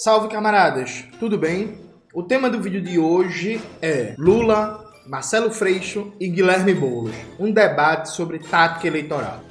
Salve, camaradas! Tudo bem? O tema do vídeo de hoje é Lula, Marcelo Freixo e Guilherme Boulos, um debate sobre tática eleitoral.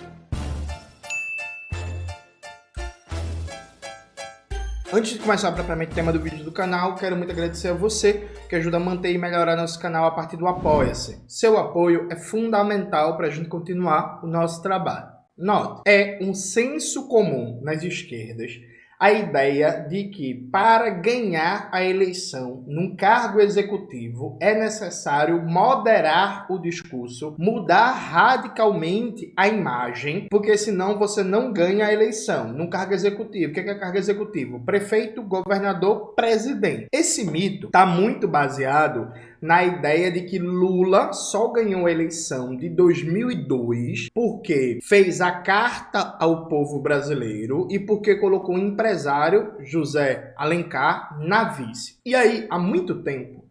Antes de começar propriamente o tema do vídeo do canal, quero muito agradecer a você que ajuda a manter e melhorar nosso canal a partir do Apoia-se. Seu apoio é fundamental para a gente continuar o nosso trabalho. Note, é um senso comum nas esquerdas a ideia de que para ganhar a eleição num cargo executivo é necessário moderar o discurso, mudar radicalmente a imagem, porque senão você não ganha a eleição num cargo executivo. O que é cargo executivo? Prefeito, governador, presidente. Esse mito está muito baseado na ideia de que Lula só ganhou a eleição de 2002 porque fez a carta ao povo brasileiro e porque colocou um empresário, José Alencar, na vice. E aí, há muito tempo,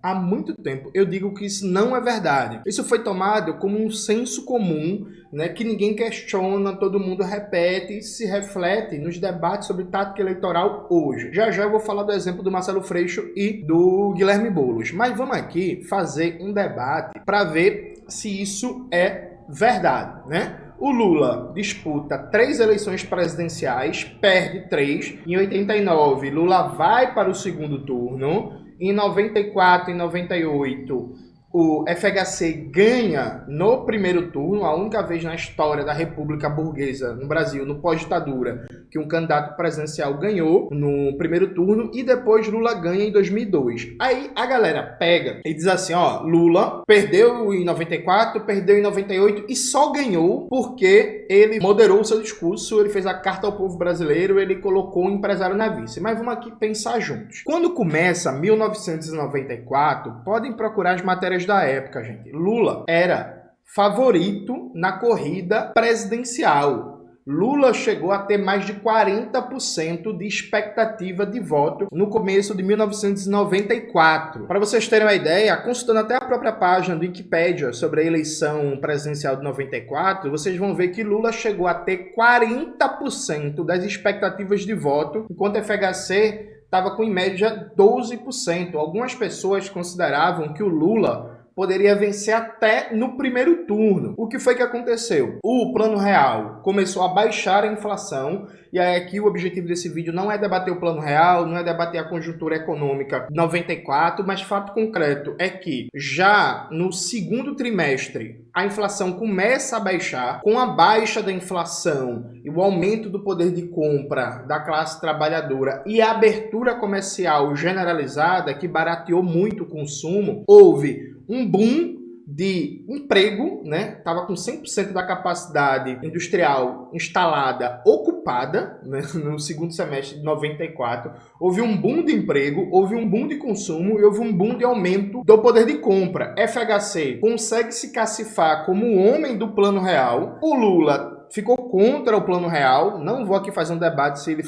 eu digo que isso não é verdade. Isso foi tomado como um senso comum, né, que ninguém questiona, todo mundo repete e se reflete nos debates sobre tática eleitoral hoje. Já eu vou falar do exemplo do Marcelo Freixo e do Guilherme Boulos. Mas vamos aqui fazer um debate para ver se isso é verdade, né? O Lula disputa 3 eleições presidenciais, perde 3. Em 89, Lula vai para o segundo turno. Em 94 e 98, o FHC ganha no primeiro turno, a única vez na história da República Burguesa no Brasil, no pós-ditadura, que um candidato presidencial ganhou no primeiro turno, e depois Lula ganha em 2002. Aí a galera pega e diz assim, ó, Lula perdeu em 94, perdeu em 98 e só ganhou porque ele moderou o seu discurso, ele fez a carta ao povo brasileiro, ele colocou o empresário na vice. Mas vamos aqui pensar juntos. Quando começa 1994, podem procurar as matérias da época, gente. Lula era favorito na corrida presidencial. Lula chegou a ter mais de 40% de expectativa de voto no começo de 1994. Para vocês terem uma ideia, consultando até a própria página do Wikipedia sobre a eleição presidencial de 94, vocês vão ver que Lula chegou a ter 40% das expectativas de voto, enquanto a FHC estava com em média 12%. Algumas pessoas consideravam que o Lula poderia vencer até no primeiro turno. O que foi que aconteceu? O Plano Real começou a baixar a inflação, e aí aqui o objetivo desse vídeo não é debater o Plano Real, não é debater a conjuntura econômica de 94, mas fato concreto é que já no segundo trimestre a inflação começa a baixar. Com a baixa da inflação e o aumento do poder de compra da classe trabalhadora e a abertura comercial generalizada, que barateou muito o consumo, houve um boom de emprego, né? Tava com 100% da capacidade industrial instalada, ocupada, né? No segundo semestre de 94. Houve um boom de emprego, houve um boom de consumo e houve um boom de aumento do poder de compra. FHC consegue se cacifar como o homem do Plano Real. O Lula ficou contra o Plano Real. Não vou aqui fazer um debate se ele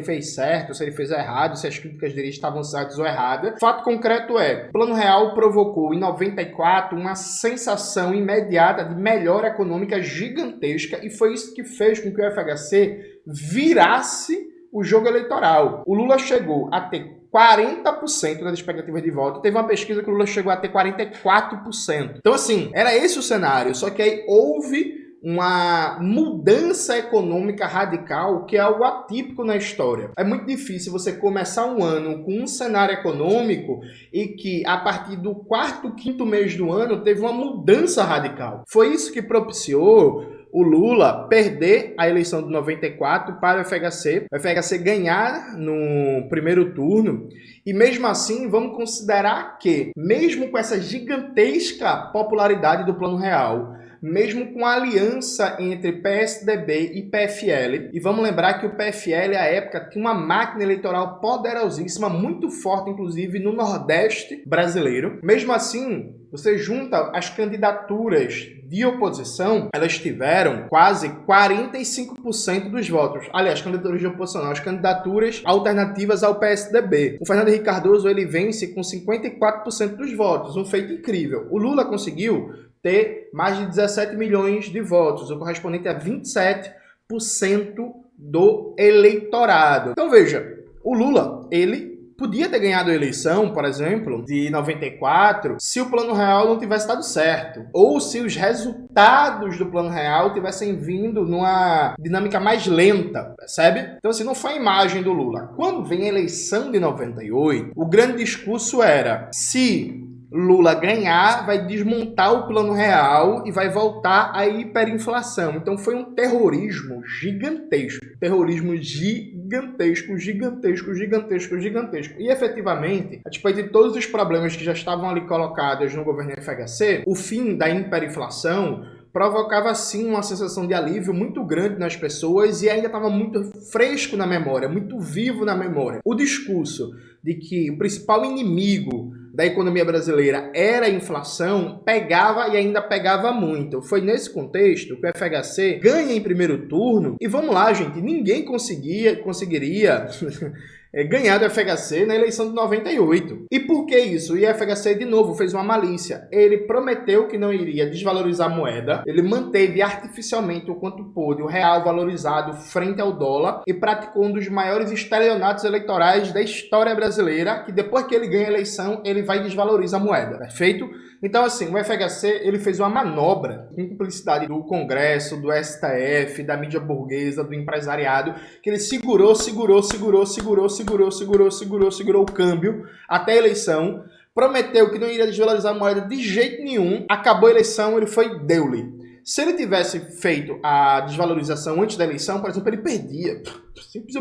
fez certo, se ele fez errado, se as críticas dele estavam certas ou erradas. Fato concreto é, o Plano Real provocou em 94 uma sensação imediata de melhora econômica gigantesca, e foi isso que fez com que o FHC virasse o jogo eleitoral. O Lula chegou a ter 40% das expectativas de voto. Teve uma pesquisa que o Lula chegou a ter 44%. Então, assim, era esse o cenário. Só que aí houve uma mudança econômica radical, que é algo atípico na história. É muito difícil você começar um ano com um cenário econômico e que, a partir do quarto, quinto mês do ano, teve uma mudança radical. Foi isso que propiciou o Lula perder a eleição de 94 para o FHC ganhar no primeiro turno. E mesmo assim, vamos considerar que, mesmo com essa gigantesca popularidade do Plano Real, mesmo com a aliança entre PSDB e PFL, e vamos lembrar que o PFL, à época, tinha uma máquina eleitoral poderosíssima, muito forte, inclusive, no Nordeste brasileiro. Mesmo assim, você junta as candidaturas de oposição, elas tiveram quase 45% dos votos. Aliás, candidaturas de oposição não, as candidaturas alternativas ao PSDB. O Fernando Henrique Cardoso, ele vence com 54% dos votos, um feito incrível. O Lula conseguiu ter mais de 17 milhões de votos, o correspondente a 27% do eleitorado. Então veja, o Lula, ele podia ter ganhado a eleição, por exemplo, de 94, se o Plano Real não tivesse dado certo. Ou se os resultados do Plano Real tivessem vindo numa dinâmica mais lenta, percebe? Então, assim, não foi a imagem do Lula. Quando vem a eleição de 98, o grande discurso era: se Lula ganhar, vai desmontar o Plano Real e vai voltar à hiperinflação. Então foi um terrorismo gigantesco. Terrorismo gigantesco, gigantesco, gigantesco, gigantesco. E efetivamente, a despeito de todos os problemas que já estavam ali colocados no governo FHC, o fim da hiperinflação provocava sim uma sensação de alívio muito grande nas pessoas e ainda estava muito fresco na memória, muito vivo na memória. O discurso de que o principal inimigo da economia brasileira era a inflação, pegava e ainda pegava muito. Foi nesse contexto que o FHC ganha em primeiro turno e vamos lá, gente, ninguém conseguiria ganhar do FHC na eleição de 98. E por que isso? O FHC, de novo, fez uma malícia. Ele prometeu que não iria desvalorizar a moeda, ele manteve artificialmente o quanto pôde o real valorizado frente ao dólar e praticou um dos maiores estelionatos eleitorais da história brasileira, que depois que ele ganha a eleição, ele vai desvalorizar a moeda, perfeito? Então, assim, o FHC, ele fez uma manobra com cumplicidade do Congresso, do STF, da mídia burguesa, do empresariado, que ele segurou o câmbio até a eleição, prometeu que não iria desvalorizar a moeda de jeito nenhum, acabou a eleição, ele foi deu-lhe. Se ele tivesse feito a desvalorização antes da eleição, por exemplo, ele perdia. Simples e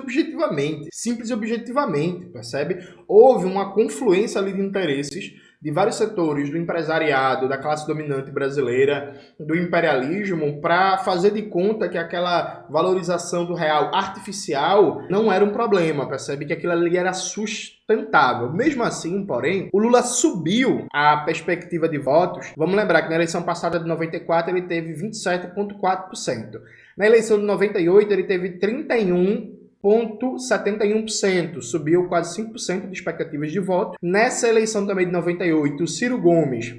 objetivamente, percebe? Houve uma confluência ali de interesses de vários setores do empresariado, da classe dominante brasileira, do imperialismo, para fazer de conta que aquela valorização do real artificial não era um problema, percebe? Que aquilo ali era sustentável. Mesmo assim, porém, o Lula subiu a perspectiva de votos. Vamos lembrar que na eleição passada de 94 ele teve 27,4%. Na eleição de 98 ele teve 31,71%, subiu quase 5% de expectativas de voto. Nessa eleição também de 98, o Ciro Gomes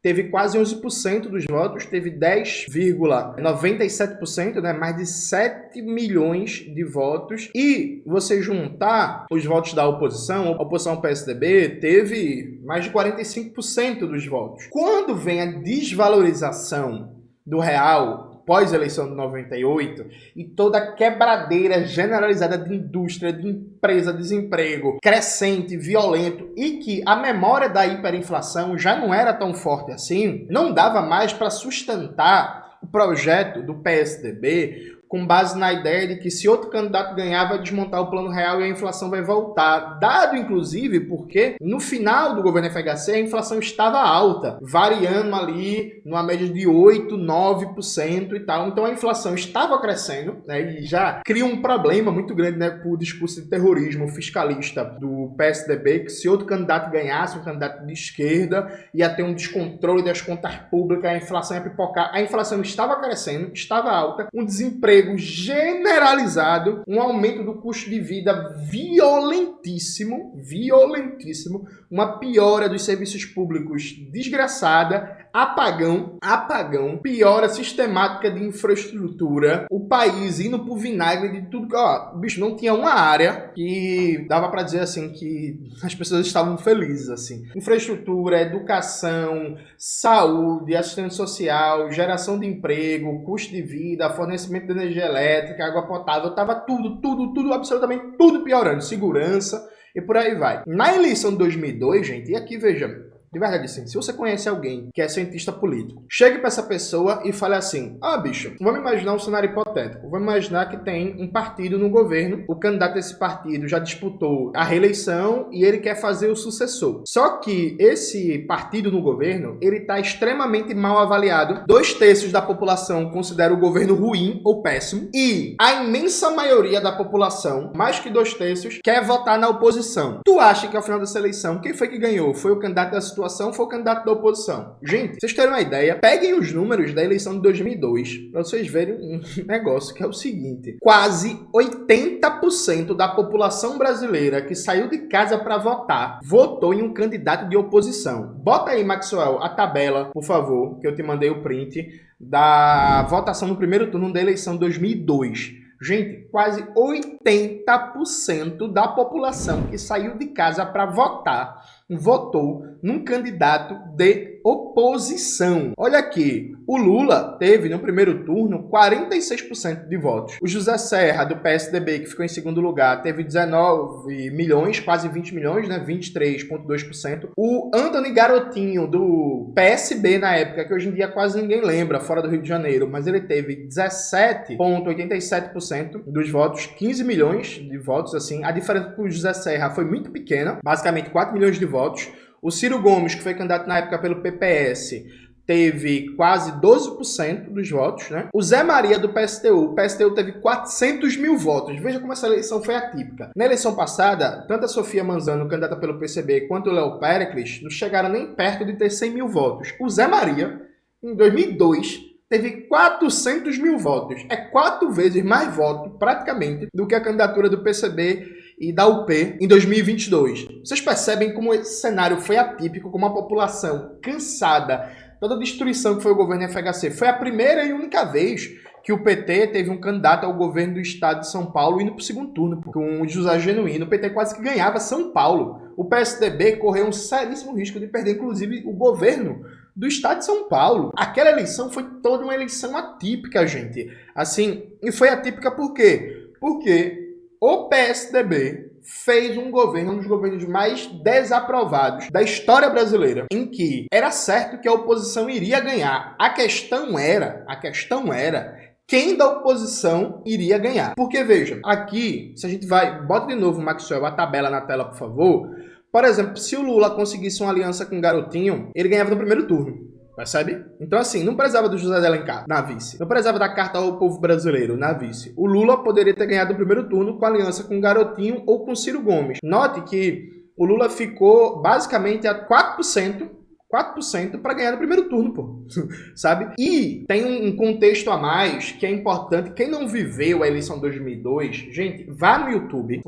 teve quase 11% dos votos, teve 10,97%, né, mais de 7 milhões de votos. E você juntar os votos da oposição, a oposição ao PSDB teve mais de 45% dos votos. Quando vem a desvalorização do real pós-eleição de 98 e toda a quebradeira generalizada de indústria, de empresa, desemprego crescente, violento, e que a memória da hiperinflação já não era tão forte assim, não dava mais para sustentar o projeto do PSDB com base na ideia de que se outro candidato ganhar, vai desmontar o Plano Real e a inflação vai voltar. Dado, inclusive, porque no final do governo FHC a inflação estava alta, variando ali numa média de 8%, 9% e tal. Então a inflação estava crescendo, né, e já cria um problema muito grande, né, por discurso de terrorismo fiscalista do PSDB, que se outro candidato ganhasse, um candidato de esquerda, ia ter um descontrole das contas públicas, a inflação ia pipocar. A inflação estava crescendo, estava alta, um desemprego generalizado, um aumento do custo de vida violentíssimo, uma piora dos serviços públicos desgraçada, apagão, piora sistemática de infraestrutura, o país indo pro vinagre de tudo que, bicho, não tinha uma área que dava pra dizer assim que as pessoas estavam felizes, assim. Infraestrutura, educação, saúde, assistência social, geração de emprego, custo de vida, fornecimento de energia elétrica, água potável, tava tudo, absolutamente tudo piorando, segurança e por aí vai. Na eleição de 2002, gente, e aqui veja, de verdade, assim, se você conhece alguém que é cientista político, chegue para essa pessoa e fale assim: bicho, vamos imaginar um cenário hipotético. Vamos imaginar que tem um partido no governo, o candidato desse partido já disputou a reeleição e ele quer fazer o sucessor. Só que esse partido no governo, ele está extremamente mal avaliado. 2/3 da população considera o governo ruim ou péssimo e a imensa maioria da população, mais que 2/3, quer votar na oposição. Tu acha que ao final dessa eleição, quem foi que ganhou? Foi o candidato da situação? Foi o candidato da oposição. Gente, vocês terem uma ideia, peguem os números da eleição de 2002 para vocês verem um negócio que é o seguinte: quase 80% da população brasileira que saiu de casa para votar votou em um candidato de oposição. Bota aí, Maxwell, a tabela, por favor, que eu te mandei o print da votação no primeiro turno da eleição de 2002. Gente, quase 80% da população que saiu de casa para votar votou num candidato de oposição. Olha aqui, o Lula teve no primeiro turno 46% de votos. O José Serra, do PSDB, que ficou em segundo lugar, teve 19 milhões, quase 20 milhões, né? 23,2%. O Antony Garotinho, do PSB na época, que hoje em dia quase ninguém lembra, fora do Rio de Janeiro, mas ele teve 17,87% dos votos, 15 milhões de votos, assim. A diferença para o José Serra foi muito pequena, basicamente 4 milhões de votos. O Ciro Gomes, que foi candidato na época pelo PPS, teve quase 12% dos votos, né? O Zé Maria, do PSTU, o PSTU teve 400 mil votos. Veja como essa eleição foi atípica. Na eleição passada, tanto a Sofia Manzano, candidata pelo PCB, quanto o Léo Péricles não chegaram nem perto de ter 100 mil votos. O Zé Maria, em 2002, teve 400 mil votos. É 4 vezes mais voto, praticamente, do que a candidatura do PCB e da UP em 2022. Vocês percebem como esse cenário foi atípico, como a população cansada, toda a destruição que foi o governo FHC. Foi a primeira e única vez que o PT teve um candidato ao governo do estado de São Paulo indo para o segundo turno, com o José Genuíno. O PT quase que ganhava São Paulo. O PSDB correu um seríssimo risco de perder, inclusive, o governo do estado de São Paulo. Aquela eleição foi toda uma eleição atípica, gente. Assim, e foi atípica por quê? Porque o PSDB fez um governo, um dos governos mais desaprovados da história brasileira, em que era certo que a oposição iria ganhar. A questão era quem da oposição iria ganhar. Porque, veja, aqui, se a gente vai... Bota de novo, Maxwell, a tabela na tela, por favor. Por exemplo, se o Lula conseguisse uma aliança com o Garotinho, ele ganhava no primeiro turno. Percebe? Então, assim, não precisava do José de Alencar na vice. Não precisava da carta ao povo brasileiro na vice. O Lula poderia ter ganhado o primeiro turno com aliança com o Garotinho ou com Ciro Gomes. Note que o Lula ficou basicamente a 4% para ganhar no primeiro turno, pô. Sabe? E tem um contexto a mais que é importante. Quem não viveu a eleição de 2002, gente, vá no YouTube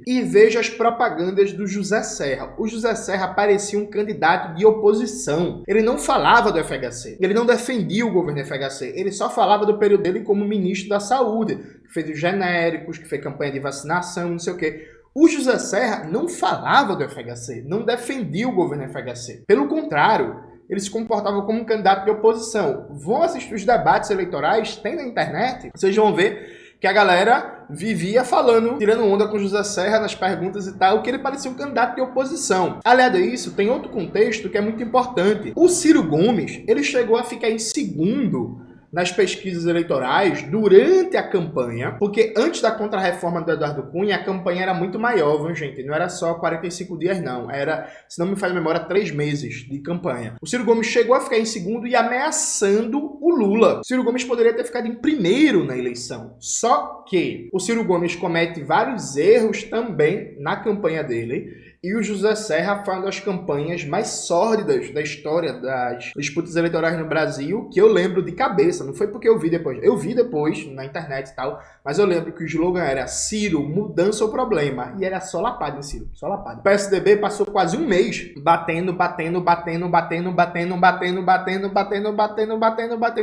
e veja as propagandas do José Serra. O José Serra parecia um candidato de oposição. Ele não falava do FHC. Ele não defendia o governo FHC. Ele só falava do período dele como ministro da Saúde, que fez os genéricos, que fez campanha de vacinação, não sei o quê. O José Serra não falava do FHC, não defendia o governo FHC. Pelo contrário, ele se comportava como um candidato de oposição. Vão assistir os debates eleitorais, tem na internet, vocês vão ver que a galera vivia falando, tirando onda com o José Serra nas perguntas e tal, que ele parecia um candidato de oposição. Aliado a isso, tem outro contexto que é muito importante. O Ciro Gomes, ele chegou a ficar em segundo nas pesquisas eleitorais durante a campanha, porque antes da contra-reforma do Eduardo Cunha, a campanha era muito maior, viu, gente? Não era só 45 dias, não. Era, se não me falha a memória, 3 meses de campanha. O Ciro Gomes chegou a ficar em segundo e ameaçando o Lula. O Ciro Gomes poderia ter ficado em primeiro na eleição. Só que o Ciro Gomes comete vários erros também na campanha dele. E o José Serra foi uma das campanhas mais sórdidas da história das disputas eleitorais no Brasil, que eu lembro de cabeça. Não foi porque eu vi depois. Eu vi depois na internet e tal, mas eu lembro que o slogan era Ciro, mudança ou problema. E era só lapada em Ciro, só lapada. O PSDB passou quase um mês batendo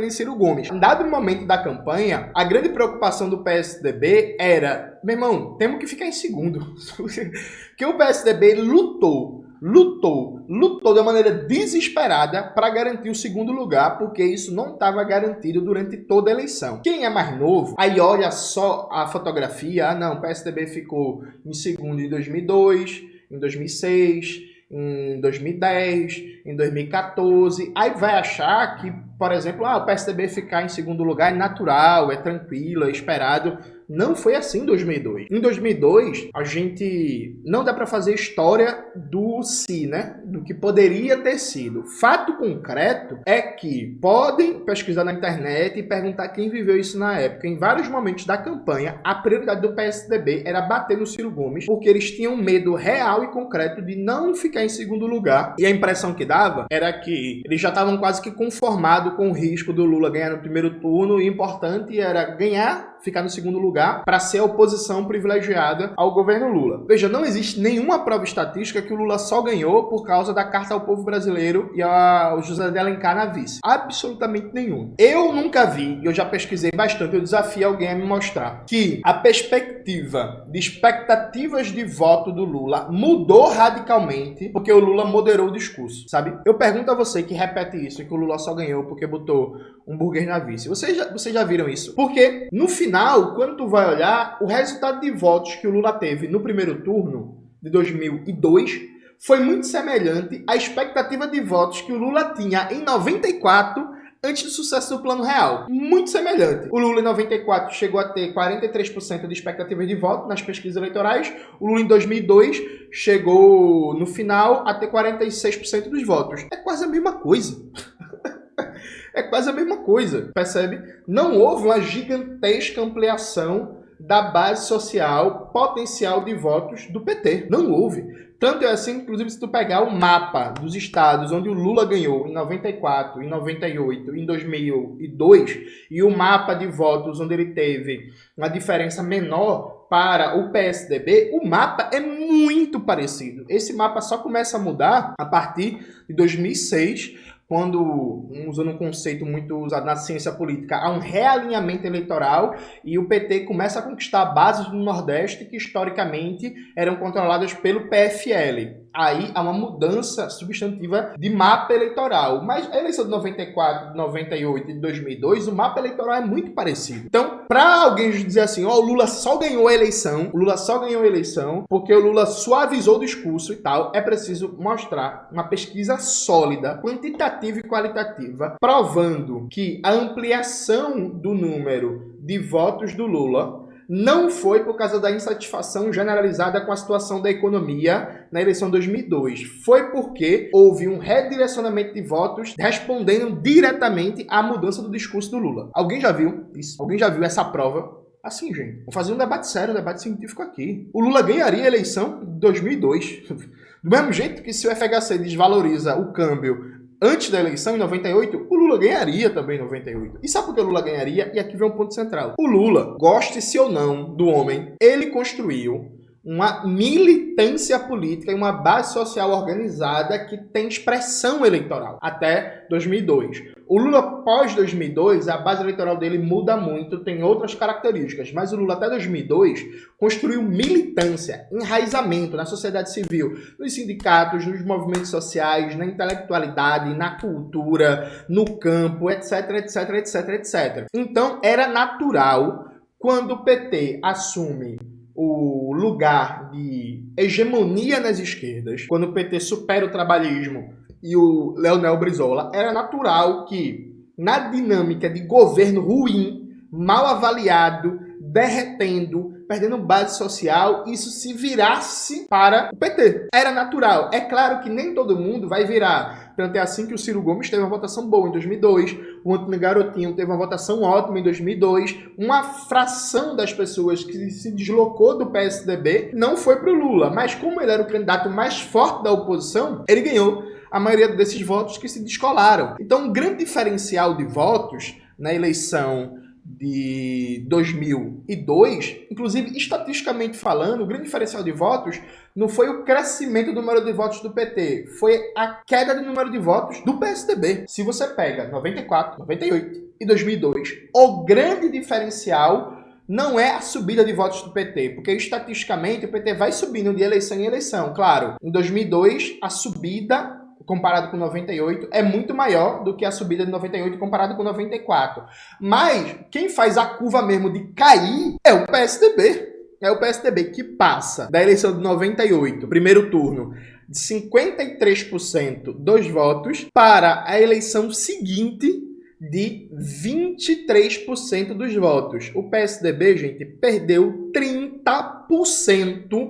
em Ciro Gomes. Em dado momento da campanha, a grande preocupação do PSDB era, meu irmão, temos que ficar em segundo. Que o PSDB lutou de uma maneira desesperada para garantir o segundo lugar, porque isso não estava garantido durante toda a eleição. Quem é mais novo, aí olha só a fotografia, o PSDB ficou em segundo em 2002, em 2006, em 2010, em 2014, aí vai achar que, por exemplo, o PSDB ficar em segundo lugar é natural, é tranquilo, é esperado. Não foi assim em 2002. Em 2002, a gente não dá para fazer história do se, né? Do que poderia ter sido. Fato concreto é que podem pesquisar na internet e perguntar quem viveu isso na época. Em vários momentos da campanha, a prioridade do PSDB era bater no Ciro Gomes, porque eles tinham medo real e concreto de não ficar em segundo lugar. E a impressão que dava era que eles já estavam quase que conformados preocupado com o risco do Lula ganhar no primeiro turno, e o importante era ganhar, ficar no segundo lugar, para ser a oposição privilegiada ao governo Lula. Veja, não existe nenhuma prova estatística que o Lula só ganhou por causa da Carta ao Povo Brasileiro e o José de Alencar na vice. Absolutamente nenhum. Eu nunca vi, e eu já pesquisei bastante, eu desafio alguém a me mostrar, que a perspectiva de expectativas de voto do Lula mudou radicalmente porque o Lula moderou o discurso, sabe? Eu pergunto a você que repete isso, que o Lula só ganhou porque botou um burguês na vice. Vocês já viram isso? Porque, no final, quando tu vai olhar, o resultado de votos que o Lula teve no primeiro turno de 2002 foi muito semelhante à expectativa de votos que o Lula tinha em 94 antes do sucesso do Plano Real. Muito semelhante. O Lula em 94 chegou a ter 43% de expectativa de voto nas pesquisas eleitorais. O Lula em 2002 chegou, no final, a ter 46% dos votos. É quase a mesma coisa. É quase a mesma coisa, percebe? Não houve uma gigantesca ampliação da base social potencial de votos do PT. Não houve. Tanto é assim, inclusive, se tu pegar o mapa dos estados onde o Lula ganhou em 94, em 98, em 2002, e o mapa de votos onde ele teve uma diferença menor para o PSDB, o mapa é muito parecido. Esse mapa só começa a mudar a partir de 2006, quando, usando um conceito muito usado na ciência política, há um realinhamento eleitoral e o PT começa a conquistar bases do Nordeste que historicamente eram controladas pelo PFL. Aí há uma mudança substantiva de mapa eleitoral. Mas a eleição de 94, de 98 e de 2002, o mapa eleitoral é muito parecido. Então, para alguém dizer assim, o Lula só ganhou a eleição, porque o Lula suavizou o discurso e tal, é preciso mostrar uma pesquisa sólida, quantitativa e qualitativa, provando que a ampliação do número de votos do Lula não foi por causa da insatisfação generalizada com a situação da economia na eleição de 2002. Foi porque houve um redirecionamento de votos respondendo diretamente à mudança do discurso do Lula. Alguém já viu isso? Alguém já viu essa prova? Assim, gente, vamos fazer um debate sério, um debate científico aqui. O Lula ganharia a eleição de 2002. Do mesmo jeito que se o FHC desvaloriza o câmbio antes da eleição, em 98, o Lula ganharia também em 98. E sabe por que o Lula ganharia? E aqui vem um ponto central. O Lula, goste-se ou não do homem, ele construiu uma militância política e uma base social organizada que tem expressão eleitoral até 2002. O Lula pós-2002, a base eleitoral dele muda muito, tem outras características, mas o Lula até 2002 construiu militância, enraizamento na sociedade civil, nos sindicatos, nos movimentos sociais, na intelectualidade, na cultura, no campo, etc, etc, etc, etc. Então, era natural, quando o PT assume o lugar de hegemonia nas esquerdas, quando o PT supera o trabalhismo e o Leonel Brizola, era natural que, na dinâmica de governo ruim, mal avaliado, derretendo, perdendo base social, isso se virasse para o PT. Era natural. É claro que nem todo mundo vai virar. Tanto é assim que o Ciro Gomes teve uma votação boa em 2002, o Antônio Garotinho teve uma votação ótima em 2002, uma fração das pessoas que se deslocou do PSDB não foi para o Lula, mas como ele era o candidato mais forte da oposição, ele ganhou a maioria desses votos que se descolaram. Então, um grande diferencial de votos na eleição de 2002, inclusive estatisticamente falando, o grande diferencial de votos não foi o crescimento do número de votos do PT, foi a queda do número de votos do PSDB. Se você pega 94, 98 e 2002, o grande diferencial não é a subida de votos do PT, porque estatisticamente o PT vai subindo de eleição em eleição. Claro, em 2002 a subida comparado com 98, é muito maior do que a subida de 98 comparado com 94. Mas quem faz a curva mesmo de cair é o PSDB. É o PSDB que passa da eleição de 98, primeiro turno, de 53% dos votos para a eleição seguinte de 23% dos votos. O PSDB, gente, perdeu 30%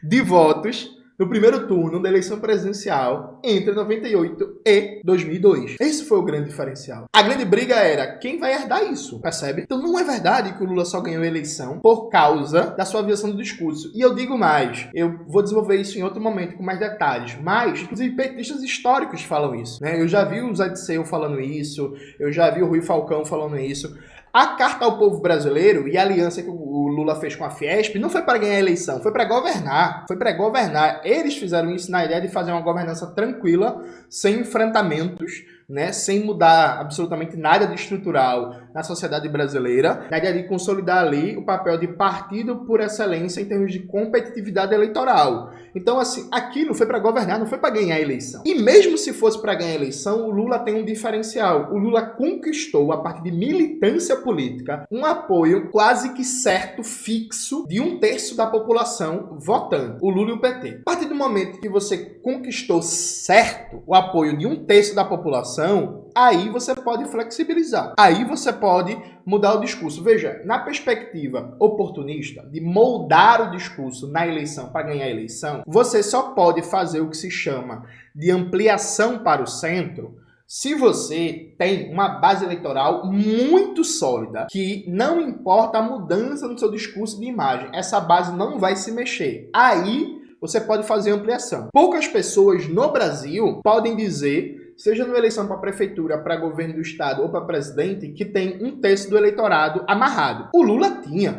de votos no primeiro turno da eleição presidencial entre 98 e 2002. Esse foi o grande diferencial. A grande briga era quem vai herdar isso, percebe? Então não é verdade que o Lula só ganhou a eleição por causa da suavização do discurso. E eu digo mais, eu vou desenvolver isso em outro momento com mais detalhes, mas inclusive petistas históricos falam isso, né? Eu já vi o Zé Disseu falando isso, eu já vi o Rui Falcão falando isso. A Carta ao Povo Brasileiro e a aliança que o Lula fez com a Fiesp não foi para ganhar a eleição, foi para governar. Foi para governar. Eles fizeram isso na ideia de fazer uma governança tranquila, sem enfrentamentos, né, sem mudar absolutamente nada de estrutural na sociedade brasileira, na ideia de consolidar ali o papel de partido por excelência em termos de competitividade eleitoral. Então, assim, aquilo foi para governar, não foi para ganhar a eleição. E mesmo se fosse para ganhar a eleição, o Lula tem um diferencial. O Lula conquistou, a partir de militância política, um apoio quase que certo, fixo, de 1/3 da população votando. O Lula e o PT. A partir do momento que você conquistou certo o apoio de 1/3 da população, aí você pode flexibilizar. Aí você pode mudar o discurso. Veja, na perspectiva oportunista de moldar o discurso na eleição para ganhar a eleição, você só pode fazer o que se chama de ampliação para o centro se você tem uma base eleitoral muito sólida, que não importa a mudança no seu discurso de imagem, essa base não vai se mexer. Aí você pode fazer ampliação. Poucas pessoas no Brasil podem dizer, seja numa eleição para prefeitura, para governo do estado ou para presidente, que tem 1/3 do eleitorado amarrado. O Lula tinha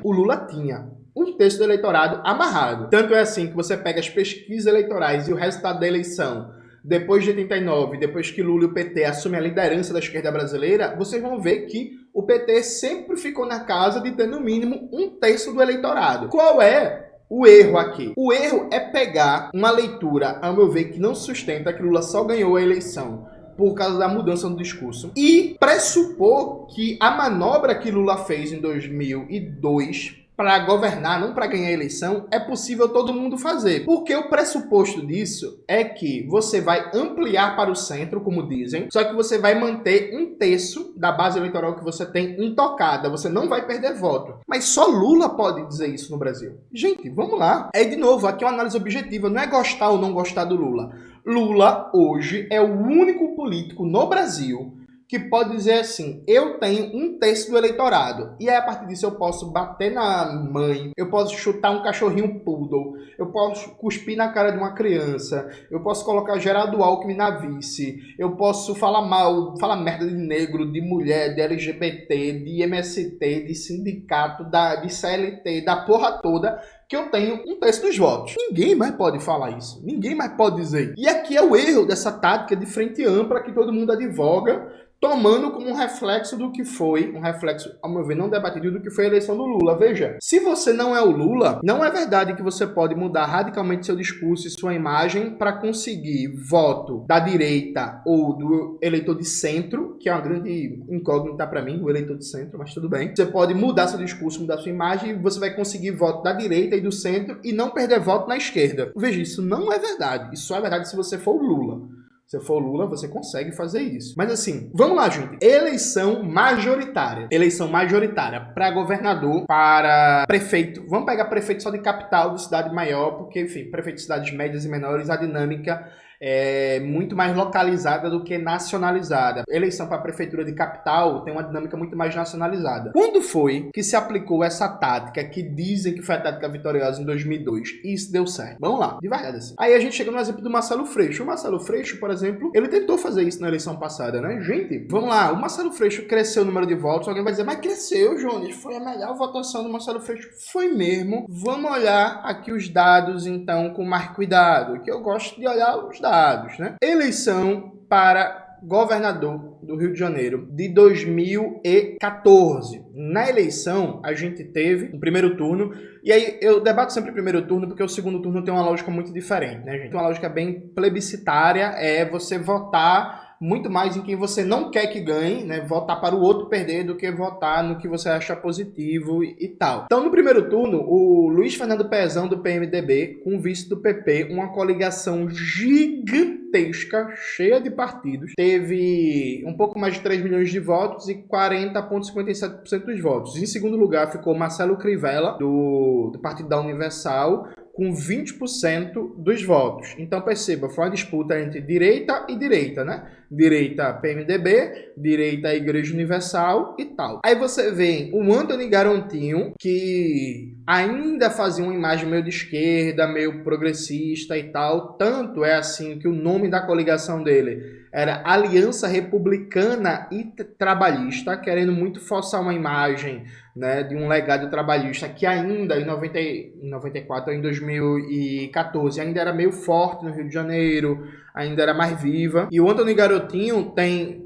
1/3 do eleitorado amarrado. Tanto é assim que você pega as pesquisas eleitorais e o resultado da eleição depois de 89, depois que Lula e o PT assumem a liderança da esquerda brasileira, vocês vão ver que o PT sempre ficou na casa de ter no mínimo 1/3 do eleitorado. Qual é o erro aqui? O erro é pegar uma leitura, ao meu ver, que não sustenta que Lula só ganhou a eleição por causa da mudança no discurso e pressupor que a manobra que Lula fez em 2002 para governar, não para ganhar a eleição, é possível todo mundo fazer. Porque o pressuposto disso é que você vai ampliar para o centro, como dizem, só que você vai manter 1/3 da base eleitoral que você tem intocada. Você não vai perder voto. Mas só Lula pode dizer isso no Brasil. Gente, vamos lá. É, de novo, aqui é uma análise objetiva. Não é gostar ou não gostar do Lula. Lula, hoje, é o único político no Brasil que pode dizer assim, eu tenho 1/3 do eleitorado. E aí, a partir disso, eu posso bater na mãe, eu posso chutar um cachorrinho poodle, eu posso cuspir na cara de uma criança, eu posso colocar Geraldo Alckmin na vice, eu posso falar mal, falar merda de negro, de mulher, de LGBT, de MST, de sindicato, de CLT, da porra toda, que eu tenho 1/3 dos votos. Ninguém mais pode falar isso. Ninguém mais pode dizer. E aqui é o erro dessa tática de frente ampla que todo mundo advoga, tomando como um reflexo do que foi, um reflexo, ao meu ver, não debatido do que foi a eleição do Lula. Veja, se você não é o Lula, não é verdade que você pode mudar radicalmente seu discurso e sua imagem para conseguir voto da direita ou do eleitor de centro, que é uma grande incógnita para mim, o eleitor de centro, mas tudo bem. Você pode mudar seu discurso, mudar sua imagem e você vai conseguir voto da direita e do centro e não perder voto na esquerda. Veja, isso não é verdade. Isso só é verdade se você for o Lula. Se for Lula, você consegue fazer isso. Mas assim, vamos lá, gente. Eleição majoritária. Eleição majoritária para governador, para prefeito. Vamos pegar prefeito só de capital, de cidade maior, porque, enfim, prefeito de cidades médias e menores, a dinâmica é muito mais localizada do que nacionalizada. Eleição para a prefeitura de capital tem uma dinâmica muito mais nacionalizada. Quando foi que se aplicou essa tática, que dizem que foi a tática vitoriosa em 2002, e isso deu certo? Vamos lá, de verdade assim. Aí a gente chega no exemplo do Marcelo Freixo. O Marcelo Freixo, por exemplo, ele tentou fazer isso na eleição passada, né? Gente, vamos lá, o Marcelo Freixo cresceu o número de votos, alguém vai dizer, mas cresceu, Jones, foi a melhor votação do Marcelo Freixo. Foi mesmo. Vamos olhar aqui os dados, então, com mais cuidado, que eu gosto de olhar os dados. Né? Eleição para governador do Rio de Janeiro de 2014. Na eleição, a gente teve o primeiro turno, e aí eu debato sempre o primeiro turno porque o segundo turno tem uma lógica muito diferente, né, gente? Uma lógica bem plebiscitária, é você votar muito mais em quem você não quer que ganhe, né? Votar para o outro perder do que votar no que você acha positivo e tal. Então, no primeiro turno, o Luiz Fernando Pezão, do PMDB, com o vice do PP, uma coligação gigantesca, cheia de partidos, teve um pouco mais de 3 milhões de votos e 40,57% dos votos. Em segundo lugar, ficou Marcelo Crivella, do Partido da Universal, com 20% dos votos. Então perceba, foi uma disputa entre direita e direita, né? Direita PMDB, direita Igreja Universal e tal. Aí você vê o Antony Garotinho, que ainda fazia uma imagem meio de esquerda, meio progressista e tal. Tanto é assim que o nome da coligação dele era Aliança Republicana e Trabalhista, querendo muito forçar uma imagem, né, de um legado trabalhista que ainda em 94 ou em 2014 ainda era meio forte no Rio de Janeiro, ainda era mais viva. E o Antony Garotinho tem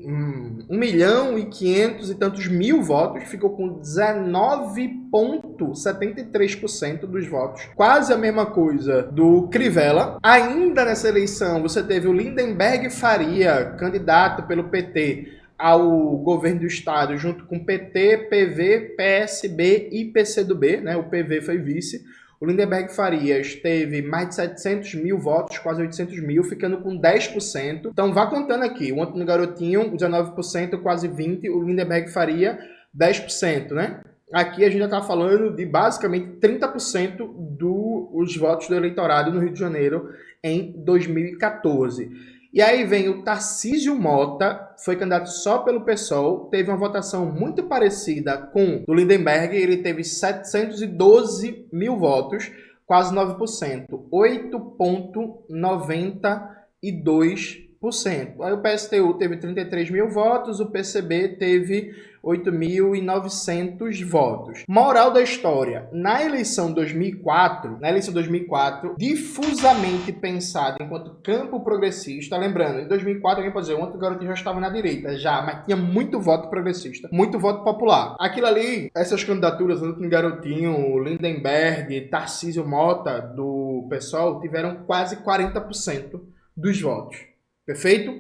1.500.000 e tantos votos, ficou com 19,73% dos votos. Quase a mesma coisa do Crivella. Ainda nessa eleição você teve o Lindenberg Faria, candidato pelo PT ao governo do estado, junto com PT, PV, PSB e PCdoB, né? O PV foi vice. O Lindenberg Farias teve mais de 700.000 votos, quase 800.000, ficando com 10%. Então vá contando aqui, o Antony Garotinho, 19%, quase 20%, o Lindenberg Faria, 10%, né? Aqui a gente já está falando de basicamente 30% dos votos do eleitorado no Rio de Janeiro em 2014. E aí vem o Tarcísio Mota, foi candidato só pelo PSOL, teve uma votação muito parecida com o Lindenberg, ele teve 712.000 votos, quase 9%, 8,92%. Aí o PSTU teve 33.000 votos, o PCB teve 8.900 votos. Moral da história, na eleição 2004, difusamente pensado enquanto campo progressista, lembrando, em 2004 alguém pode dizer, o Antony Garotinho já estava na direita, já, mas tinha muito voto progressista, muito voto popular. Aquilo ali, essas candidaturas, Antony Garotinho, Lindenberg, Tarcísio Mota, do PSOL, tiveram quase 40% dos votos. Perfeito?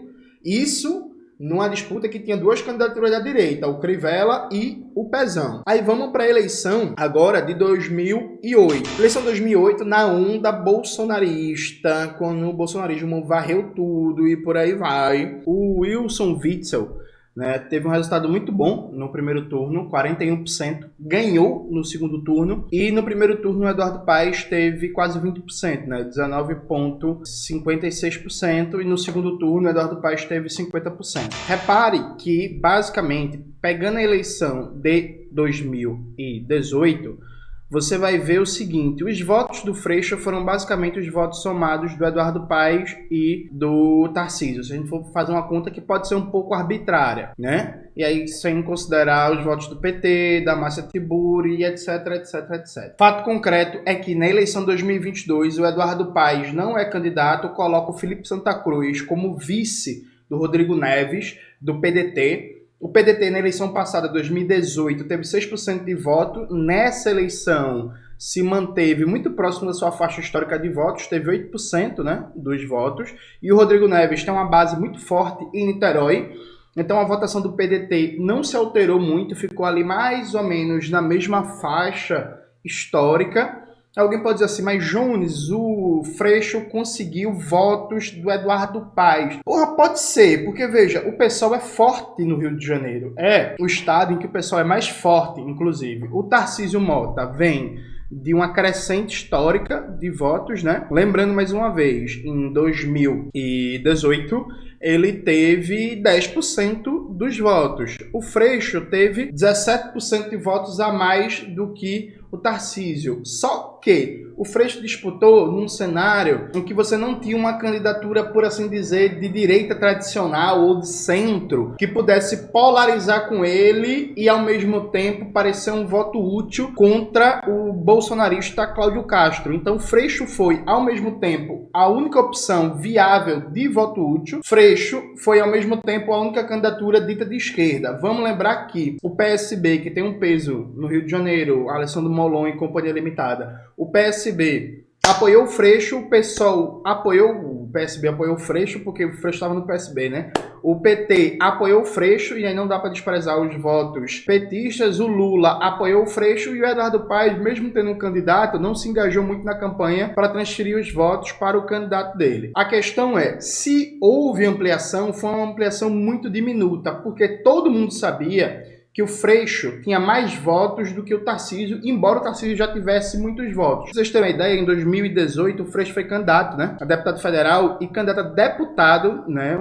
Isso numa disputa que tinha duas candidaturas da direita, o Crivella e o Pezão. Aí vamos para a eleição agora de 2008. Eleição 2008 na onda bolsonarista, quando o bolsonarismo varreu tudo e por aí vai. O Wilson Witzel, né, teve um resultado muito bom no primeiro turno, 41%, ganhou no segundo turno, e no primeiro turno o Eduardo Paes teve quase 20%, né, 19,56%, e no segundo turno o Eduardo Paes teve 50%. Repare que, basicamente, pegando a eleição de 2018, você vai ver o seguinte, os votos do Freixo foram basicamente os votos somados do Eduardo Paes e do Tarcísio. Se a gente for fazer uma conta que pode ser um pouco arbitrária, né? E aí sem considerar os votos do PT, da Márcia Tiburi, etc, etc, etc. Fato concreto é que na eleição de 2022 o Eduardo Paes não é candidato, coloca o Felipe Santa Cruz como vice do Rodrigo Neves, do PDT. O PDT na eleição passada, 2018, teve 6% de voto. Nessa eleição se manteve muito próximo da sua faixa histórica de votos, teve 8%, né, dos votos. E o Rodrigo Neves tem uma base muito forte em Niterói. Então a votação do PDT não se alterou muito, ficou ali mais ou menos na mesma faixa histórica. Alguém pode dizer assim, mas Jones, o Freixo conseguiu votos do Eduardo Paes. Porra, pode ser, porque veja, o PSOL é forte no Rio de Janeiro. É o estado em que o PSOL é mais forte, inclusive. O Tarcísio Mota vem de uma crescente histórica de votos, né? Lembrando mais uma vez, em 2018, ele teve 10% dos votos. O Freixo teve 17% de votos a mais do que o Tarcísio. Só que o Freixo disputou num cenário em que você não tinha uma candidatura, por assim dizer, de direita tradicional ou de centro, que pudesse polarizar com ele e, ao mesmo tempo, parecer um voto útil contra o bolsonarista Cláudio Castro. Então, Freixo foi, ao mesmo tempo, a única opção viável de voto útil. Freixo foi, ao mesmo tempo, a única candidatura dita de esquerda. Vamos lembrar que o PSB, que tem um peso no Rio de Janeiro, Alessandro Molon e Companhia Limitada, o PSB apoiou o Freixo, o PSOL apoiou, o PSB apoiou o Freixo, porque o Freixo estava no PSB, né? O PT apoiou o Freixo, e aí não dá para desprezar os votos petistas. O Lula apoiou o Freixo, e o Eduardo Paes, mesmo tendo um candidato, não se engajou muito na campanha para transferir os votos para o candidato dele. A questão é, se houve ampliação, foi uma ampliação muito diminuta, porque todo mundo sabia que o Freixo tinha mais votos do que o Tarcísio, embora o Tarcísio já tivesse muitos votos. Pra vocês terem uma ideia, em 2018 o Freixo foi candidato, né, a deputado federal e candidato a deputado, né,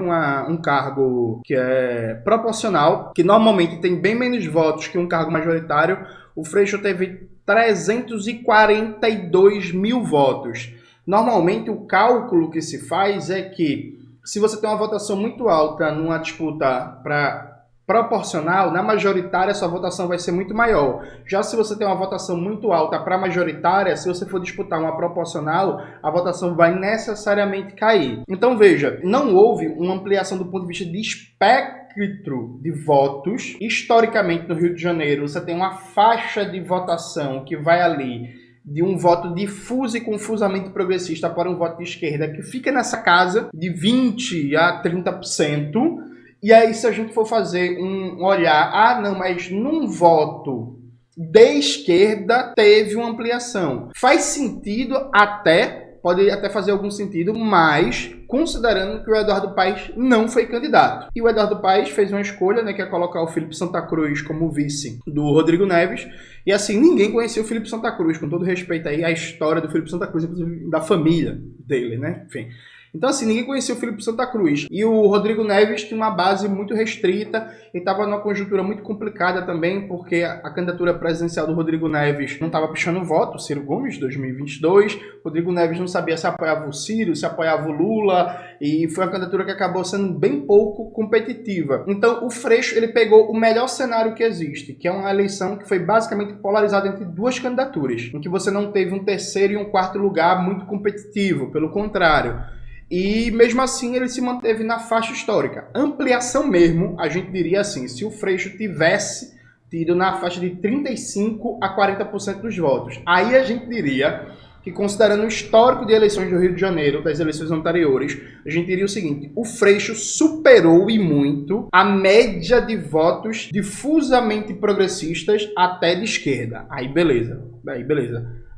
um cargo que é proporcional, que normalmente tem bem menos votos que um cargo majoritário. O Freixo teve 342 mil votos. Normalmente o cálculo que se faz é que se você tem uma votação muito alta numa disputa para proporcional, na majoritária sua votação vai ser muito maior. Já se você tem uma votação muito alta para majoritária, se você for disputar uma proporcional, a votação vai necessariamente cair. Então veja, não houve uma ampliação do ponto de vista de espectro de votos. Historicamente no Rio de Janeiro você tem uma faixa de votação que vai ali de um voto difuso e confusamente progressista para um voto de esquerda que fica nessa casa de 20 a 30%. E aí, se a gente for fazer um olhar, não, mas num voto de esquerda teve uma ampliação. Faz sentido até, pode até fazer algum sentido, mas considerando que o Eduardo Paes não foi candidato. E o Eduardo Paes fez uma escolha, né, que é colocar o Felipe Santa Cruz como vice do Rodrigo Neves. E assim, ninguém conhecia o Felipe Santa Cruz, com todo respeito aí à história do Felipe Santa Cruz, inclusive da família dele, né? Enfim. Então, assim, ninguém conhecia o Felipe Santa Cruz. E o Rodrigo Neves tinha uma base muito restrita e estava numa conjuntura muito complicada também, porque a candidatura presidencial do Rodrigo Neves não estava puxando voto, Ciro Gomes, 2022. O Rodrigo Neves não sabia se apoiava o Ciro, se apoiava o Lula, e foi uma candidatura que acabou sendo bem pouco competitiva. Então, o Freixo, ele pegou o melhor cenário que existe, que é uma eleição que foi basicamente polarizada entre duas candidaturas, em que você não teve um terceiro e um quarto lugar muito competitivo, pelo contrário. E mesmo assim ele se manteve na faixa histórica. Ampliação mesmo, a gente diria assim, se o Freixo tivesse tido na faixa de 35% a 40% dos votos. Aí a gente diria que, considerando o histórico de eleições do Rio de Janeiro, das eleições anteriores, a gente diria o seguinte: o Freixo superou e muito a média de votos difusamente progressistas até de esquerda. Aí beleza.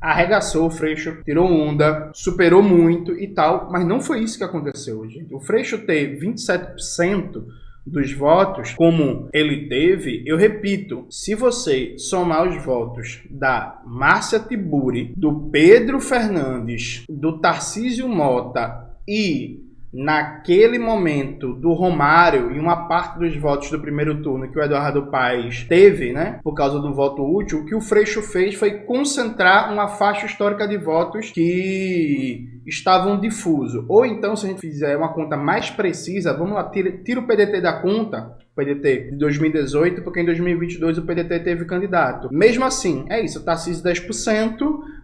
Arregaçou o Freixo, tirou onda, superou muito e tal, mas não foi isso que aconteceu, gente. O Freixo ter 27% dos votos, como ele teve, eu repito, se você somar os votos da Márcia Tiburi, do Pedro Fernandes, do Tarcísio Mota e naquele momento do Romário e uma parte dos votos do primeiro turno que o Eduardo Paes teve, né, por causa do voto útil, o que o Freixo fez foi concentrar uma faixa histórica de votos que estavam difusos. Ou então, se a gente fizer uma conta mais precisa, vamos lá, tira o PDT da conta, o PDT de 2018, porque em 2022 o PDT teve candidato. Mesmo assim, é isso, Tarcísio 10%,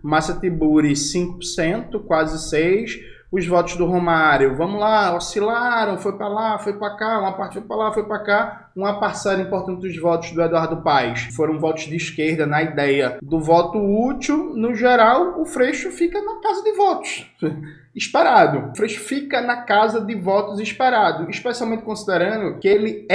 Márcia Tiburi 5%, quase 6%, os votos do Romário, vamos lá, oscilaram, foi para lá, foi para cá, uma parte foi para lá, foi para cá. Uma parcela importante dos votos do Eduardo Paes foram votos de esquerda na ideia do voto útil. No geral, o Freixo fica na casa de votos, esperado. O Freixo fica na casa de votos esperado, especialmente considerando que ele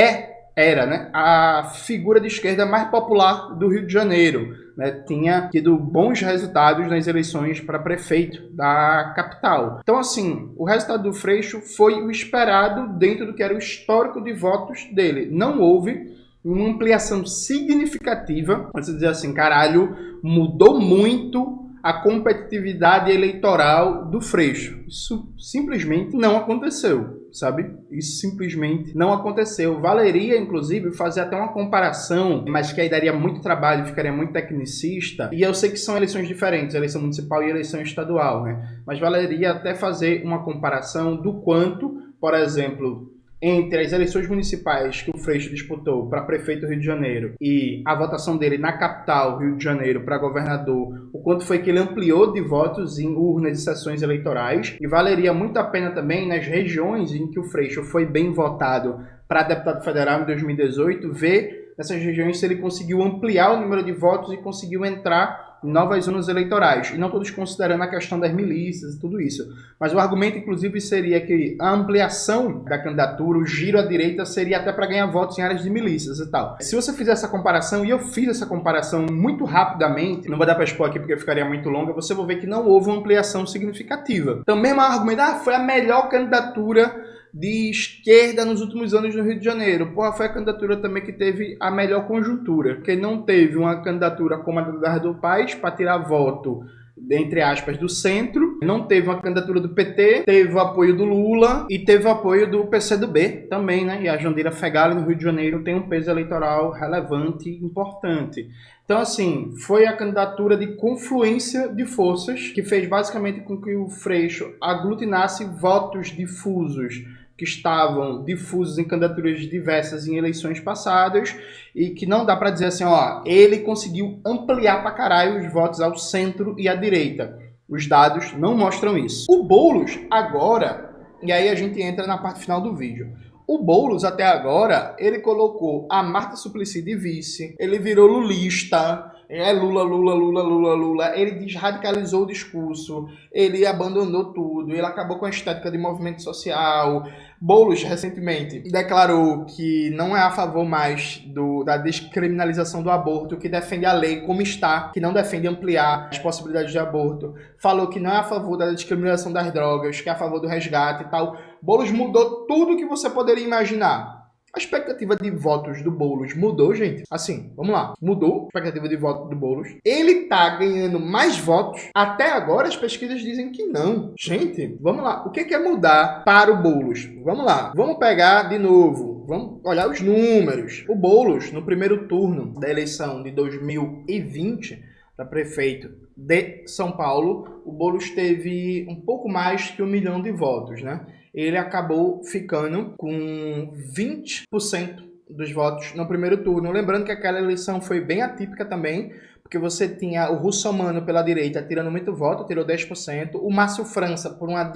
era, né, a figura de esquerda mais popular do Rio de Janeiro. Né, tinha tido bons resultados nas eleições para prefeito da capital. Então, assim, o resultado do Freixo foi o esperado dentro do que era o histórico de votos dele. Não houve uma ampliação significativa, você dizer assim, caralho, mudou muito a competitividade eleitoral do Freixo. Isso simplesmente não aconteceu, sabe? Isso simplesmente não aconteceu. Valeria, inclusive, fazer até uma comparação, mas que aí daria muito trabalho, ficaria muito tecnicista. E eu sei que são eleições diferentes, eleição municipal e eleição estadual, né? Mas valeria até fazer uma comparação do quanto, por exemplo, entre as eleições municipais que o Freixo disputou para prefeito do Rio de Janeiro e a votação dele na capital, Rio de Janeiro, para governador, o quanto foi que ele ampliou de votos em urnas e sessões eleitorais. E valeria muito a pena também, nas regiões em que o Freixo foi bem votado para deputado federal em 2018, ver nessas regiões se ele conseguiu ampliar o número de votos e conseguiu entrar em novas zonas eleitorais. E não todos considerando a questão das milícias e tudo isso. Mas o argumento, inclusive, seria que a ampliação da candidatura, o giro à direita, seria até para ganhar votos em áreas de milícias e tal. Se você fizer essa comparação, e eu fiz essa comparação muito rapidamente, não vou dar para expor aqui porque ficaria muito longa, você vai ver que não houve uma ampliação significativa. Então, mesmo argumento, foi a melhor candidatura de esquerda nos últimos anos no Rio de Janeiro. Porra, foi a candidatura também que teve a melhor conjuntura, porque não teve uma candidatura como a da do Paes para tirar voto, entre aspas, do centro, não teve uma candidatura do PT, teve o apoio do Lula e teve o apoio do PCdoB também, né? E a Jandira Fegali no Rio de Janeiro tem um peso eleitoral relevante e importante. Então, assim, foi a candidatura de confluência de forças que fez basicamente com que o Freixo aglutinasse votos difusos que estavam difusos em candidaturas diversas em eleições passadas e que não dá para dizer assim, ó, ele conseguiu ampliar pra caralho os votos ao centro e à direita. Os dados não mostram isso. O Boulos agora, e aí a gente entra na parte final do vídeo, o Boulos até agora, ele colocou a Marta Suplicy de vice, ele virou lulista, Lula, ele desradicalizou o discurso, ele abandonou tudo, ele acabou com a estética de movimento social. Boulos, recentemente, declarou que não é a favor mais da descriminalização do aborto, que defende a lei como está, que não defende ampliar as possibilidades de aborto. Falou que não é a favor da descriminalização das drogas, que é a favor do resgate e tal. Boulos mudou tudo que você poderia imaginar. A expectativa de votos do Boulos mudou, gente. Assim, vamos lá. Mudou a expectativa de voto do Boulos. Ele tá ganhando mais votos. Até agora as pesquisas dizem que não. Gente, vamos lá. O que é mudar para o Boulos? Vamos lá. Vamos pegar de novo. Vamos olhar os números. O Boulos, no primeiro turno da eleição de 2020, para prefeito de São Paulo, o Boulos teve um pouco mais que 1 milhão de votos, né? Ele acabou ficando com 20% dos votos no primeiro turno. Lembrando que aquela eleição foi bem atípica também, porque você tinha o Russomano pela direita tirando muito voto, tirou 10%. O Márcio França, por uma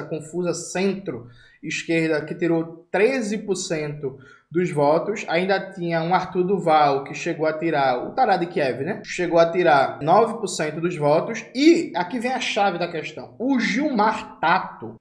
confusa centro-esquerda, que tirou 13% dos votos. Ainda tinha um Arthur Duval, que chegou a tirar, o Tará de Kiev, né? Chegou a tirar 9% dos votos. E aqui vem a chave da questão. O Gilmar Tato,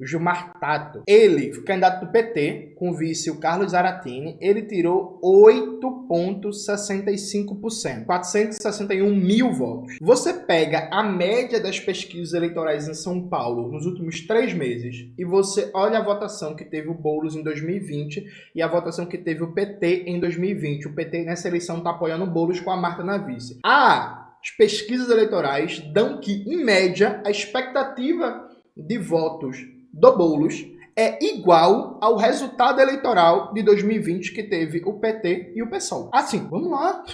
ele, candidato do PT, com o vice o Carlos Zaratini, ele tirou 8,65%. 461 mil votos. Você pega a média das pesquisas eleitorais em São Paulo nos últimos 3 meses e você olha a votação que teve o Boulos em 2020 e a votação que teve o PT em 2020. O PT nessa eleição está apoiando o Boulos com a Marta na vice. As pesquisas eleitorais dão que, em média, a expectativa de votos do Boulos é igual ao resultado eleitoral de 2020 que teve o PT e o PSOL. Assim, vamos lá.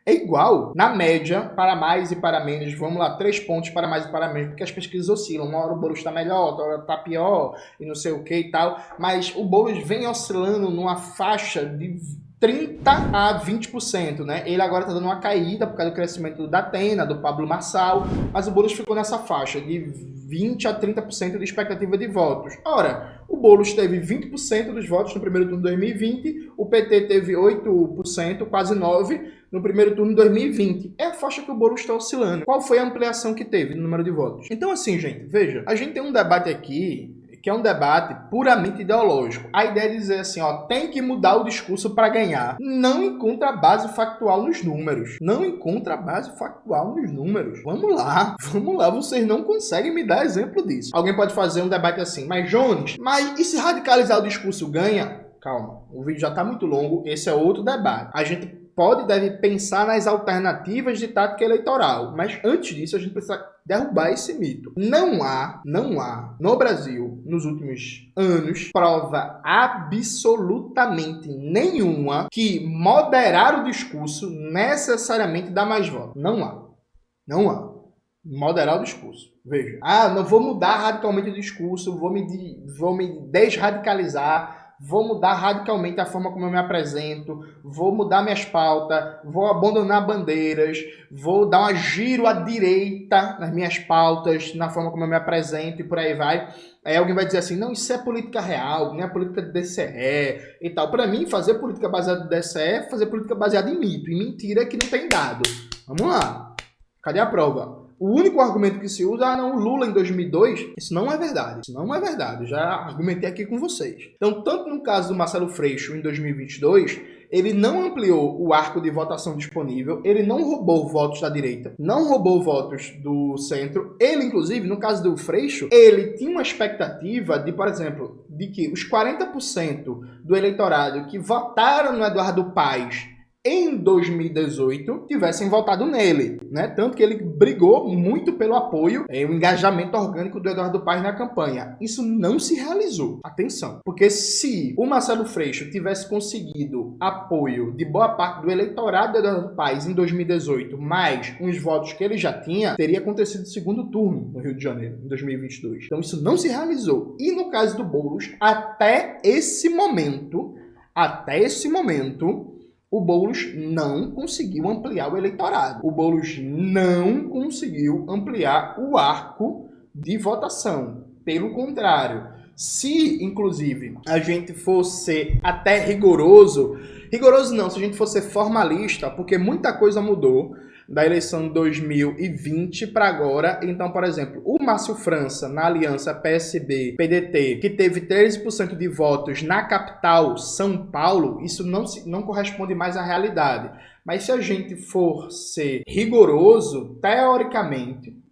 É igual, na média, para mais e para menos. Vamos lá, 3 pontos para mais e para menos, porque as pesquisas oscilam. Uma hora o Boulos está melhor, outra hora está pior, e não sei o que e tal. Mas o Boulos vem oscilando numa faixa de 30% a 20%, né? Ele agora está dando uma caída por causa do crescimento do Datena, do Pablo Marçal, mas o Boulos ficou nessa faixa de 20% a 30% de expectativa de votos. Ora, o Boulos teve 20% dos votos no primeiro turno de 2020, o PT teve 8%, quase 9%, no primeiro turno de 2020. É a faixa que o Boulos está oscilando. Qual foi a ampliação que teve no número de votos? Então, assim, gente, veja, a gente tem um debate aqui que é um debate puramente ideológico. A ideia é dizer assim, ó, tem que mudar o discurso para ganhar. Não encontra base factual nos números. Vamos lá, vocês não conseguem me dar exemplo disso. Alguém pode fazer um debate assim, mas Jones, e se radicalizar o discurso ganha? Calma, o vídeo já está muito longo, esse é outro debate. A gente pode e deve pensar nas alternativas de tática eleitoral, mas antes disso a gente precisa derrubar esse mito. Não há no Brasil, nos últimos anos, prova absolutamente nenhuma que moderar o discurso necessariamente dá mais votos. Não há. Moderar o discurso. Veja. Não vou mudar radicalmente o discurso, vou me desradicalizar, vou mudar radicalmente a forma como eu me apresento, vou mudar minhas pautas, vou abandonar bandeiras, vou dar um giro à direita nas minhas pautas, na forma como eu me apresento e por aí vai. Aí alguém vai dizer assim, não, isso é política real, não é política de DCE e tal. Para mim, fazer política baseada em DCE é fazer política baseada em mito, em mentira que não tem dado. Vamos lá. Cadê a prova? O único argumento que se usa, não, o Lula em 2002, isso não é verdade. Isso não é verdade. Eu já argumentei aqui com vocês. Então, tanto no caso do Marcelo Freixo em 2022, ele não ampliou o arco de votação disponível, ele não roubou votos da direita, não roubou votos do centro. Ele, inclusive, no caso do Freixo, ele tinha uma expectativa de, por exemplo, de que os 40% do eleitorado que votaram no Eduardo Paes em 2018, tivessem votado nele, né? Tanto que ele brigou muito pelo apoio, o engajamento orgânico do Eduardo Paes na campanha. Isso não se realizou. Atenção, porque se o Marcelo Freixo tivesse conseguido apoio de boa parte do eleitorado do Eduardo Paes em 2018, mais uns votos que ele já tinha, teria acontecido o segundo turno no Rio de Janeiro, em 2022. Então isso não se realizou. E no caso do Boulos, até esse momento, o Boulos não conseguiu ampliar o eleitorado. O Boulos não conseguiu ampliar o arco de votação. Pelo contrário, se, inclusive, a gente fosse até rigoroso não, se a gente fosse formalista, porque muita coisa mudou da eleição de 2020 para agora. Então, por exemplo, o Márcio França, na aliança PSB-PDT, que teve 13% de votos na capital, São Paulo, isso não corresponde mais à realidade. Mas se a gente for ser rigoroso, teoricamente,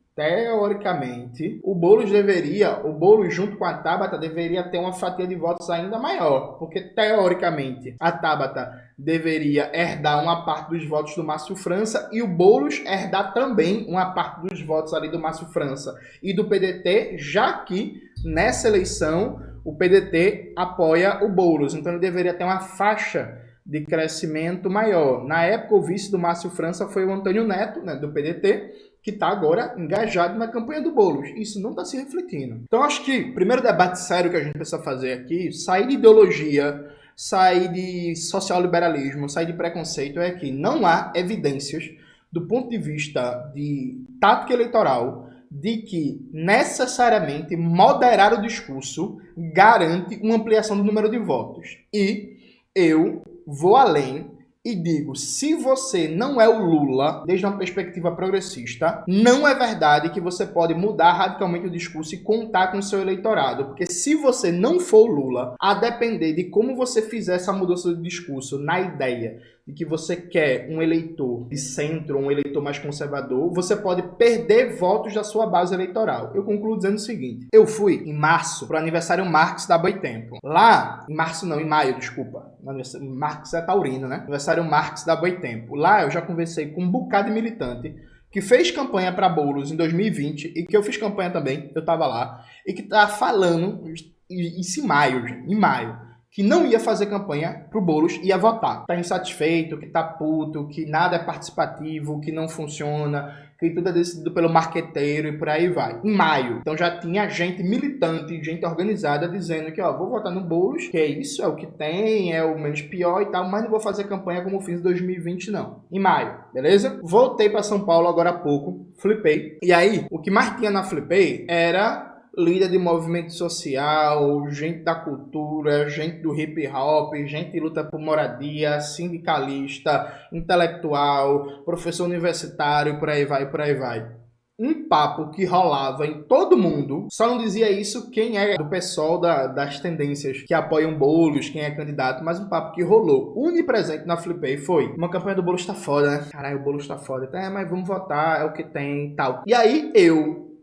o Boulos junto com a Tabata deveria ter uma fatia de votos ainda maior, porque teoricamente a Tabata deveria herdar uma parte dos votos do Márcio França e o Boulos herdar também uma parte dos votos ali do Márcio França e do PDT, já que nessa eleição o PDT apoia o Boulos, então ele deveria ter uma faixa de crescimento maior. Na época o vice do Márcio França foi o Antônio Neto, né, do PDT, que está agora engajado na campanha do Boulos. Isso não está se refletindo. Então, acho que o primeiro debate sério que a gente precisa fazer aqui, sair de ideologia, sair de social-liberalismo, sair de preconceito, é que não há evidências, do ponto de vista de tática eleitoral, de que necessariamente moderar o discurso garante uma ampliação do número de votos. E eu vou além e digo, se você não é o Lula, desde uma perspectiva progressista, não é verdade que você pode mudar radicalmente o discurso e contar com o seu eleitorado. Porque se você não for o Lula, a depender de como você fizer essa mudança de discurso na ideia de que você quer um eleitor de centro, um eleitor mais conservador, você pode perder votos da sua base eleitoral. Eu concluo dizendo o seguinte, eu fui em março pro aniversário Marx da Boitempo. Lá, em maio, desculpa. Marx é taurino, né? Aniversário Marx da Boitempo. Lá eu já conversei com um bocado de militante que fez campanha para Boulos em 2020 e que eu fiz campanha também, eu tava lá, e que tá falando, isso em maio, que não ia fazer campanha pro Boulos, ia votar. Tá insatisfeito, que tá puto, que nada é participativo, que não funciona, que tudo é decidido pelo marqueteiro e por aí vai. Em maio. Então já tinha gente militante, gente organizada dizendo que, vou votar no Boulos, que é isso, é o que tem, é o menos pior e tal, mas não vou fazer campanha como fiz em 2020 não. Em maio, beleza? Voltei para São Paulo agora há pouco, flipei. E aí, o que mais tinha na Flipei era líder de movimento social, gente da cultura, gente do hip hop, gente que luta por moradia, sindicalista, intelectual, professor universitário, por aí vai. Um papo que rolava em todo mundo, só não dizia isso quem é do pessoal das tendências que apoiam Boulos, quem é candidato, mas um papo que rolou unipresente na Flipei foi: uma campanha do Boulos tá foda, né? Caralho, o Boulos tá foda. Mas vamos votar, é o que tem e tal. E aí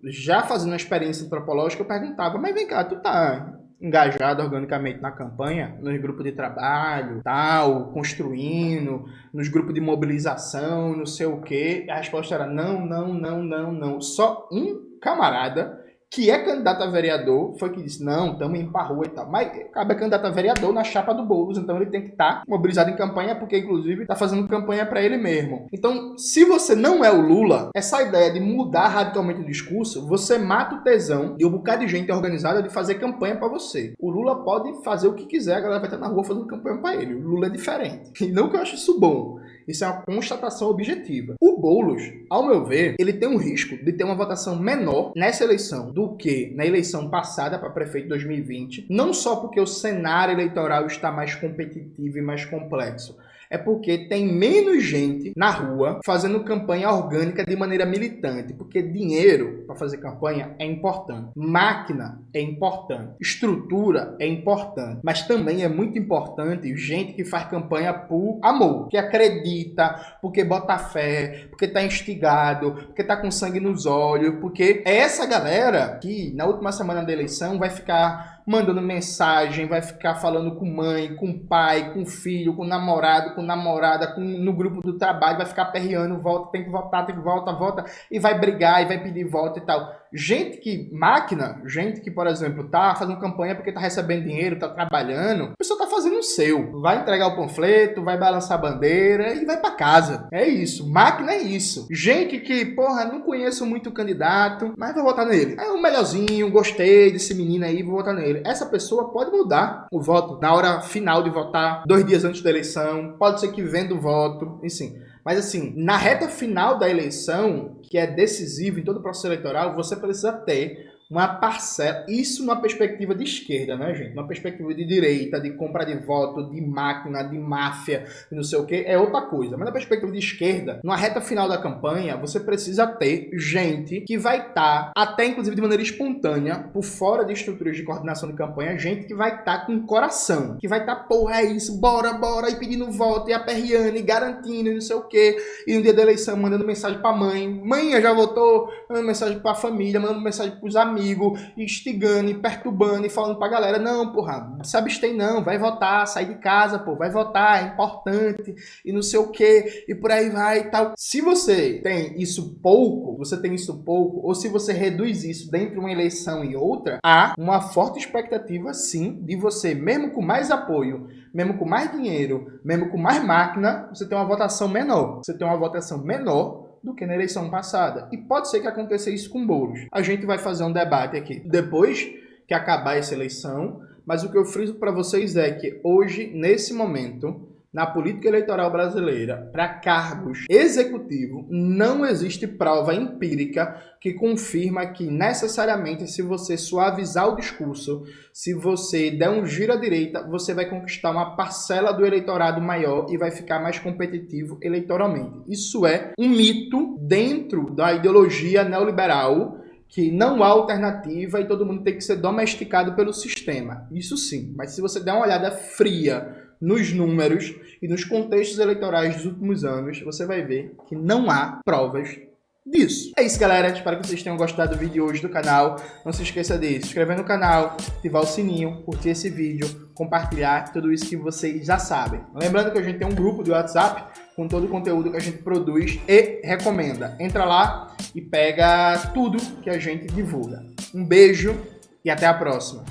já fazendo uma experiência antropológica, eu perguntava, mas vem cá, tu tá engajado organicamente na campanha, nos grupos de trabalho, tal, construindo, nos grupos de mobilização, não sei o quê? A resposta era não. Só um camarada que é candidato a vereador, foi que disse, não, estamos indo pra rua e tal. Mas acaba candidato a vereador na chapa do Boulos, então ele tem que estar mobilizado em campanha, porque inclusive está fazendo campanha para ele mesmo. Então, se você não é o Lula, essa ideia de mudar radicalmente o discurso, você mata o tesão de um bocado de gente organizada de fazer campanha para você. O Lula pode fazer o que quiser, a galera vai estar na rua fazendo campanha para ele. O Lula é diferente. E não que eu ache isso bom. Isso é uma constatação objetiva. O Boulos, ao meu ver, ele tem um risco de ter uma votação menor nessa eleição do que na eleição passada para prefeito de 2020, não só porque o cenário eleitoral está mais competitivo e mais complexo. é porque tem menos gente na rua fazendo campanha orgânica de maneira militante, porque dinheiro para fazer campanha é importante, máquina é importante, estrutura é importante, mas também é muito importante gente que faz campanha por amor, que acredita, porque bota fé, porque tá instigado, porque tá com sangue nos olhos, porque é essa galera que na última semana da eleição vai ficar mandando mensagem, vai ficar falando com mãe, com pai, com filho, com namorado, com namorada, no grupo do trabalho, vai ficar perreando, volta, tem que votar, tem que volta, e vai brigar, e vai pedir voto e tal. Gente gente que, por exemplo, tá fazendo campanha porque tá recebendo dinheiro, tá trabalhando, a pessoa tá fazendo o seu. Vai entregar o panfleto, vai balançar a bandeira e vai pra casa. É isso. Máquina é isso. Gente que, porra, não conheço muito o candidato, mas vou votar nele. É o melhorzinho, gostei desse menino aí, vou votar nele. Essa pessoa pode mudar o voto na hora final de votar, 2 dias antes da eleição, pode ser que venda o voto, enfim. Mas assim, na reta final da eleição, que é decisivo em todo o processo eleitoral, você precisa ter uma parcela, isso numa perspectiva de esquerda, né, gente? Uma perspectiva de direita, de compra de voto, de máquina, de máfia, de não sei o que, é outra coisa. Mas na perspectiva de esquerda, numa reta final da campanha, você precisa ter gente que vai estar, até inclusive de maneira espontânea, por fora de estruturas de coordenação de campanha, gente que vai estar com coração, que vai estar, porra, é isso, bora, e pedindo voto, e aperreando, e garantindo, e não sei o que, e no dia da eleição mandando mensagem pra mãe, já votou, mandando mensagem pra família, mandando mensagem pros amigos, instigando e perturbando e falando pra galera, não, porra, se abstém não, vai votar, sai de casa, pô, vai votar, é importante, e não sei o que, e por aí vai e tal. Se você tem isso pouco, ou se você reduz isso dentro de uma eleição e outra, há uma forte expectativa, sim, de você, mesmo com mais apoio, mesmo com mais dinheiro, mesmo com mais máquina, você tem uma votação menor. Você tem uma votação menor do que na eleição passada. E pode ser que aconteça isso com Boulos. A gente vai fazer um debate aqui depois que acabar essa eleição, mas o que eu friso para vocês é que hoje, nesse momento, na política eleitoral brasileira, para cargos executivos, não existe prova empírica que confirma que necessariamente, se você suavizar o discurso, se você der um giro à direita, você vai conquistar uma parcela do eleitorado maior e vai ficar mais competitivo eleitoralmente. Isso é um mito dentro da ideologia neoliberal, que não há alternativa e todo mundo tem que ser domesticado pelo sistema. Isso sim, mas se você der uma olhada fria nos números e nos contextos eleitorais dos últimos anos, você vai ver que não há provas disso. É isso, galera. Espero que vocês tenham gostado do vídeo hoje do canal. Não se esqueça de se inscrever no canal, ativar o sininho, curtir esse vídeo, compartilhar tudo isso que vocês já sabem. Lembrando que a gente tem um grupo do WhatsApp com todo o conteúdo que a gente produz e recomenda. Entra lá e pega tudo que a gente divulga. Um beijo e até a próxima.